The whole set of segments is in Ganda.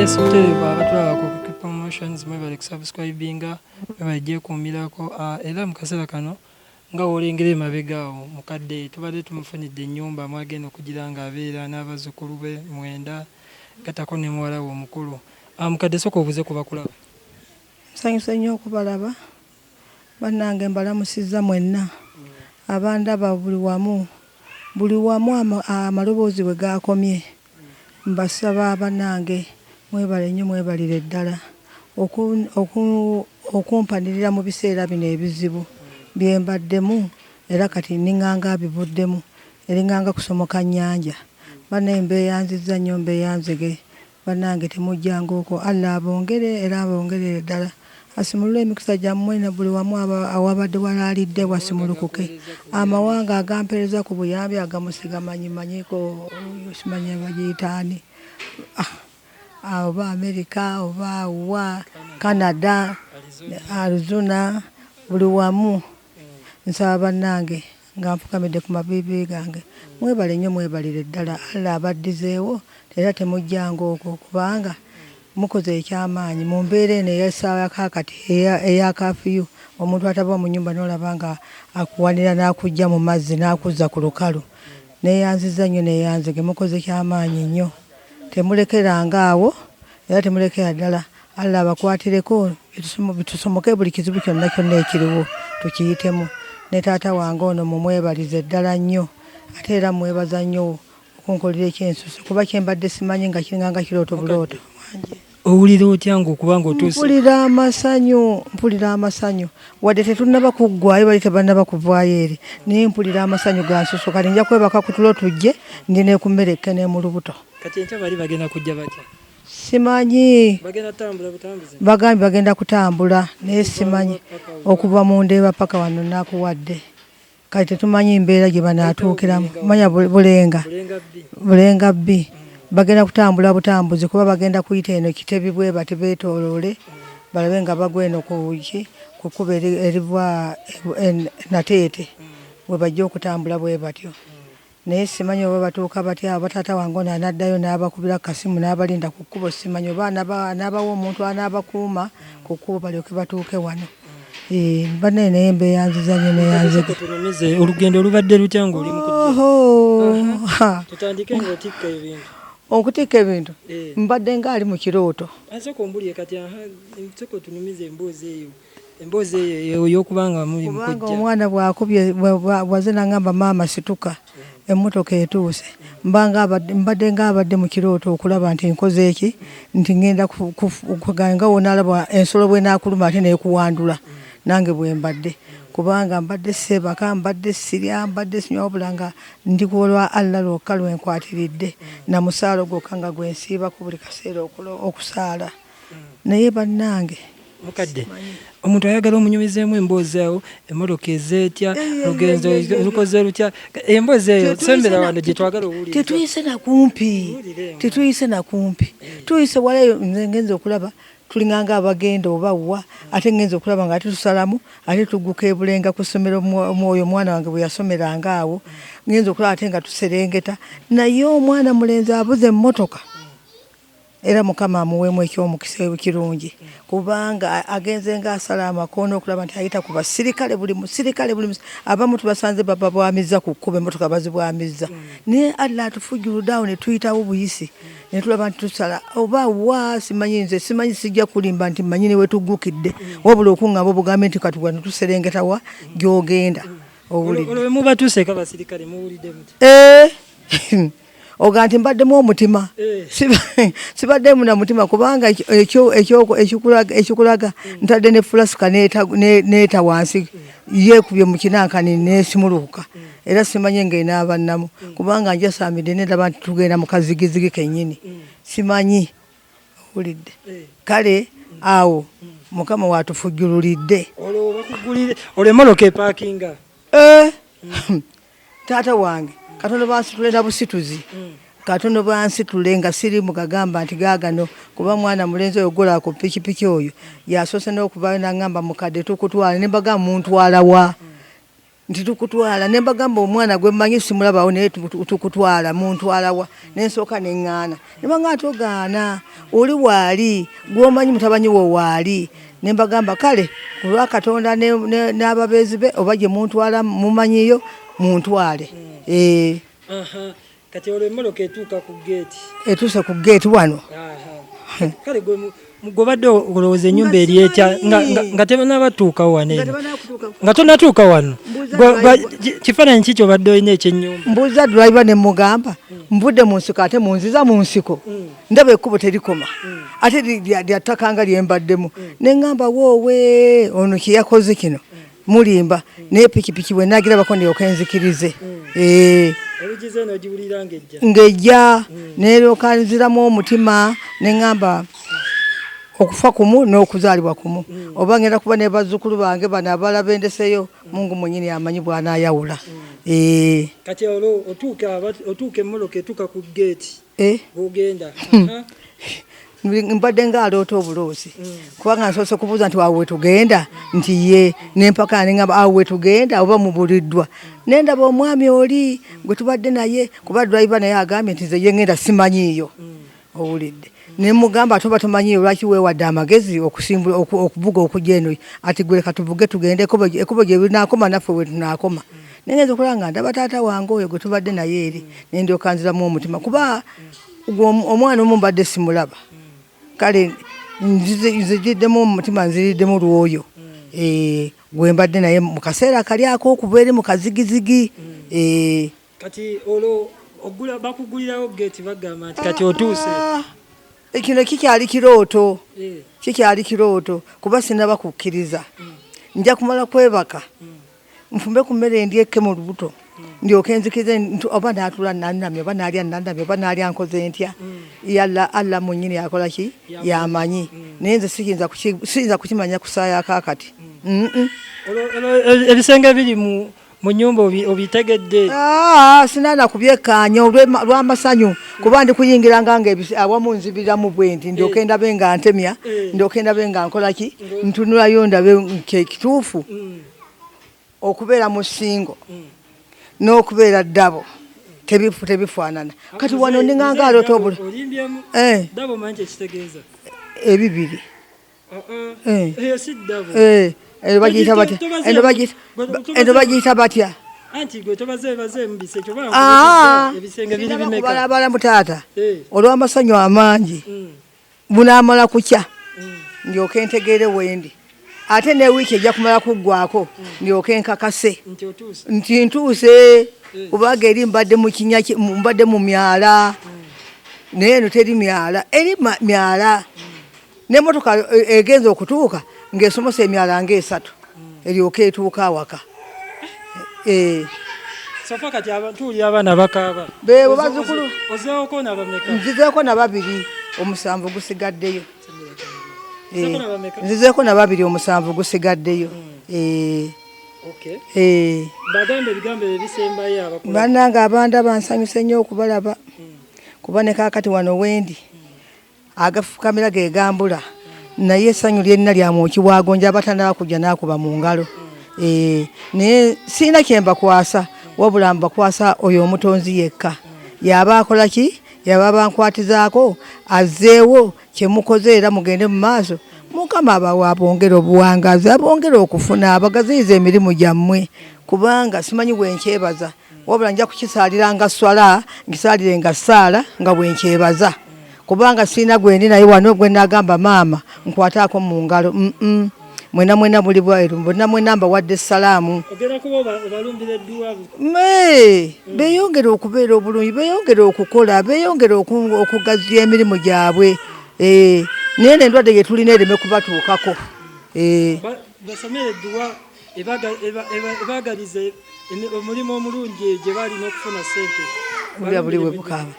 Yes, abatwala ku promotions mwebale kusubscribinga mwebale kumirako era mukasera kano nga olengera emabegaawo mukadde tubadde tumufunidde ennyumba mwagenda okugira nga abeera n'abazzukulu be 9 gatako ne muwala we omukulu. Mukadde sooka obuze kuba kulaba. Nsanyuse nnyo okubalaba bannange, mbalamusizza mwenna abandaba buli wamu amaloboozi bwe gaakomye. Mbasaba bannange mwebale nnyo, mwebalire ddala okumpanirira mu biseera bino ebizibu bye mbaddemu, era kati ninganga bivuddemu eringanga kusomoka nnyanja. Banne mbeeyanzizza nnyo, mbeeyanzige bannange, temujjanga okwo. Allah abongere era abongerere ddala, asimulule emikisa gyammwe ne buli wamu awabadde walaalidde wasimulukuke. Amawanga agampeereza ku buyambi agamusiga manyiko simanye bagiyitaani, oba Amerika oba wa Canada, Arizona, buli wamu. Nsaba bannange nga nfukamidde ku mabibi gange, mwebale nnyo, mwebalire ddala. Allah abaddizeewo era temujjanga okwo, kubanga mukoze ekyamaanyi mu mbeera eno ey'essaawa kakati eya kafiyu. Omuntu ataba mu nnyumba n'olaba nga akuwanira n'akujja mu mazzi n'akuzza ku lukalu. Neeyanzizza nnyo, neeyanzige, mukoze kyamaanyi nnyo. Temulekeranga awo era temulekera ddala. Allah abakwatireko bitusomoke buli kizibu kyonna ekiriwo tukiyitemu. Ne taata wange ono mumwebalize ddala nnyo, ate era mwebaza nnyo okunkolera ekyensuso, kuba kyembadde simanyi nga kiringanga kirooto bulooto. Owulira otya ng'okuba ng'otuuse? Mpulira amasanyu wadde tetunnaba kuggwayo bali tebannaba kuvaayo eri, naye mpulira amasanyu ga nsuso. Kati nja kwebaka ku tulo tujje ndina ekummere ekkene mu lubuto. Kati enkya bali bagenda kujja batya? Simanyi, bagambye bagenda kutambula naye simanyi okuva mu Ndeeba paka wano nakuwadde. Kati tetumanyi mbeera gye banaatuukiramu. Manya Bulenga B bagenda kutambula butambuzi, kuba bagenda kuyita eno Kitebi bwe bati beetooloole balabe nga bagwa eno ku kkubo eriva Nateete bwe bajja okutambula bwe batyo. Naye simanyi oba batuuka batya. Bataata wange ono anaddayo n'abakubira kasimu n'abalinda ku kkubo, simanyi oba n'abawa omuntu anaabakuuma ku kkubo balyoke batuuke wano. Banne naye mbeeyanziza nnyo, neeyanziga. Olugendo olubadde lutya ng'oli mu kujja? Tutandike ng'otikka ebintu. Okutikka ebintu mbadde ngaali mu kirooto. Asooka ombulye kati nsooka otunumize emboozi eyo ey'okubanga muli mu kujja. Kubanga omwana bw'akubye bwaze n'angamba maama situka, emmotoka etuuse. Mbadde ng'abadde mu kirooto okulaba nti nkoze eki, nti ngenda nga wonaalaba ensolo bw'enaakuluma ate neekuwandula. Nange bwe mbadde, kubanga mbadde seebaka, mbadde sirya, mbadde sinywa, wabula nga ndi kwolwa Allah lwokka lwenkwatiridde na musaalo gwokka nga gwensiibako buli kaseera okusaala. Naye bannange, mukadde, omuntu ayagala omunyumizeemu emboozi awo, emmotoka ezeetya, lugenzo lukoze lutya, emboozi eyo sembera wano gye twagala owulira. Tetuyise nakumpi, tuyise walayo. Nze ngenze okulaba tulinganga abagenda oba wa, ate ngenze okulaba nga ate tusalamu, ate tugguka e Bulenga ku ssomero Mwoyo omwana wange bwe yasomeranga awo. Ngenze okulaba ate nga tuserengeta, naye omwana mulenzi abuze emmotoka. era Mukama amuweemu eky'omukisa ekirungi kubanga agenze ng'asala amakono okulaba nti ayita ku basirikale buli musirikale abamu tubasanze bababwamiza ku kkuba emmotoka bazibwamiza naye Allah atufujjuluddeawo ne tuyitawo buyisi ne tulaba nti tusala oba wa simanyi sijja kulimba nti mmanyi ne wetuggukidde wabula okuŋŋamba obugambe nti katuwa ne tuserengeta wa gy'ogenda olwo mubatuuse abasirikale muwulidde muti oga nti mbaddemu omutima sibaddemu na mutima kubanga ekikulaga ntadde ne fulasuka neeta wansi yeekubye mu kinankani nesimuluka era simanye ng'enaabannamu kubanga njasaamidde nedaba nti tugenda mu kazigizigi kennyini simanyi owulidde kale awo Mukama watufujjululidde olwo emmotoka epaakinga taata wange katono bansitule na busituzi katono bansitule nga siri mugagamba nti gaagano kuba mwana mulenzi oyo gola ku pikipiki oyo yasoose n'okuvaayo n'angamba mukadde tukutwala ne mbagamba muntwala wa nti tukutwala ne mbagamba omwana gwe mmanyi simulabawo naye tukutwala muntwala wa ne nsooka ne ŋŋaana ne banga togaana oli waali gw'omanyi mutabanyi wo waali ne mbagamba kale ku lwa Katonda n'ababeezi be oba gye muntwala mumanyiyo muntwale kati olwo emmoloka etuuka ku geeti etuuse ku geeti wano kale gwe badde olowooza ennyumba eri etya nga tebanabatuukawo wano eno nga tonatuuka wano kifaananyi ki kyobadde olina ekyennyumba mbuuza driver ne mugamba mbudde mu nsiko ate munziza mu nsiko ndaba ekkubo terikoma ate lyattaka nga lyembaddemu ne ŋŋamba woowe ono kye yakoze kino mulimba naye pikipiki bwe nagirabako ndyoka enzikirize ng'ejja neryoka nziramu omutima ne ŋŋamba okufa kumu n'okuzaalibwa kumu oba ngenda kuba ne bazzukulu bange bano abala bendeseyo Mungu mwennyini amanyi bw'anaayawula kati olwo otuuka emmoloka etuuka ku geeti bw'ogenda mbadde ng'aloota obuloozi kubanga nsoose kubuuza nti awo wetugenda nti ye nempaka neŋŋamba awo wetugenda oba mubuliddwa nendaba omwami oli gwe tubadde naye kuba driver naye agambye nti nze ye ŋŋenda simanyiiyo owulidde ne mugamba ate oba tomanyiiyo lwaki weewadde amagezi okuvuga okujja eno ati gwe leka tuvuge tugende ekkubo gye binaakoma naffe we tunaakoma nengenza okulaba nga ndaba taata wange oyo gwe tubadde naye eri nendyoka nziramu omutima kuba omwana omu mbadde simulaba kale nzijiddemu omutima nziriddemu lwoyo gwe mbadde naye mu kaseera kali ak'okuva eri mu kazigizigi kati olwo bakugulirawo geeti bagamba nti kati otuuse kino kikyali kirooto kuba sinaba kukkiriza nja kumala kwebaka nfumbe ku mmere ndyekke mu lubuto ndyoke nzikirize oba naatula nannamye oba naalya nannamye oba naalya nkoze ntya Allah mwennyini yakola ki yamanyi naye nze siyinza kukimanya kusaayo akaakati ebisenge biri mu nyumba obitegedde sinaana kubyekkaanya olw'amasanyu kuba ndi kuyingiranga nga awamu nzibiramu bwenti ndyoke ndabe nga ntemya ndyoke ndabe nga nkola ki ntunulayo ndabe kituufu okubeera mu ssingo n'okubeera ddabo tebifaanana kati wano ndinganga aloota obula ebibiri eno bagiyita batya kubalabala mutaata olw'amasanyu amangi bunaamala kukya ndyoke ntegeere wendi ate ne wiiki ejja kumala kuggwako ndyoke nkakase nti ntuuse kubanga eri mbadde mu myala naye eno teri myala eri myala n'emmotoka egenza okutuuka ng'esomosa emyala ng'esatu eryoke etuuka awaka sofa kati tuuli abaana bakaaba beebo bazzukulu ozeeko nabameka nzizeeko na babiri omusanvu gusigaddeyo nzizeeko na babiri omusanvu gusigaddeyo bannange abanda bansanyuse nnyo okubalaba kuba ne kaakati wano wendi agafukamira gegambula naye essanyu lyenna lyamwoki bwagonja abatanaba kujja n'akuba mu ngalo naye siina kyembakwasa wabula mbakwasa oyo omutonzi yekka yaba akola ki yaba bankwatizaako azzeewo kye mukoze era mugende mu maaso Mukama abawa abongera obuwangazi abongera okufuna abagaziyiza emirimu gyammwe kubanga simanyi bwenkyebaza wabula nja kukisaalira nga swala ngisaalire nga ssaala nga bwenkyebaza kubanga sirina gwendi naye wano gwe nagamba maama nkwataako mu ngalo mwena buli bweru bonna mwena mbawadde essalaamu beeyongere okubeera obulungi beeyongere okukola beeyongere okugaziya emirimu gyabwe naye n'endwadde gye tulina ereme kubatuukako basomere edduwa ebagalize omulimu omulungi gye balina okufuna ssente buli bwe bukaaba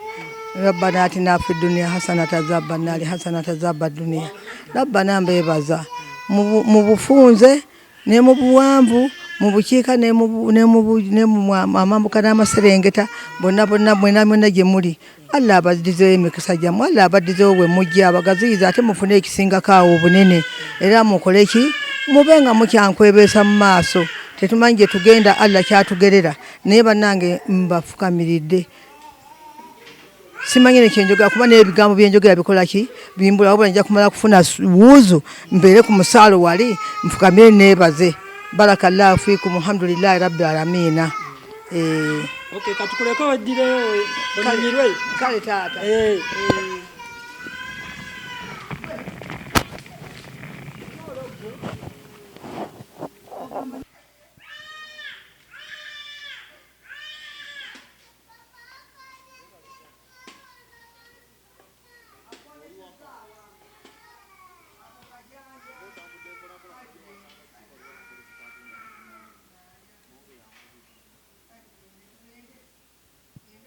rabbana atina fi dunya hasanata zabba nali hasanata zabba dunya rabbana mbeebaza mu bufunze ne mu buwanvu mu bukiika ne mu amambuka n'amaserengeta bonna mwena gye muli Allah abaddizeewo emikisa gyammwe Allah abaddizeewo bwe mujja abagaziyiza ate mufune ekisingako awo obunene era mukole ki mube nga mukyankwebeesa mu maaso tetumanyi gye tugenda Allah kyatugerera naye bannange mbafukamiridde simanyi nekyenjogera kuba n'ebigambo byenjogera bikola ki bimbula wabula nja kumala kufuna wuuzu mbeere ku musaalo wali nfukamire neebaze barakallahu fiikum alhamdulillahi rabbil aalamiina. Okay, katukuleko weddireyo bamenyirwe kale taata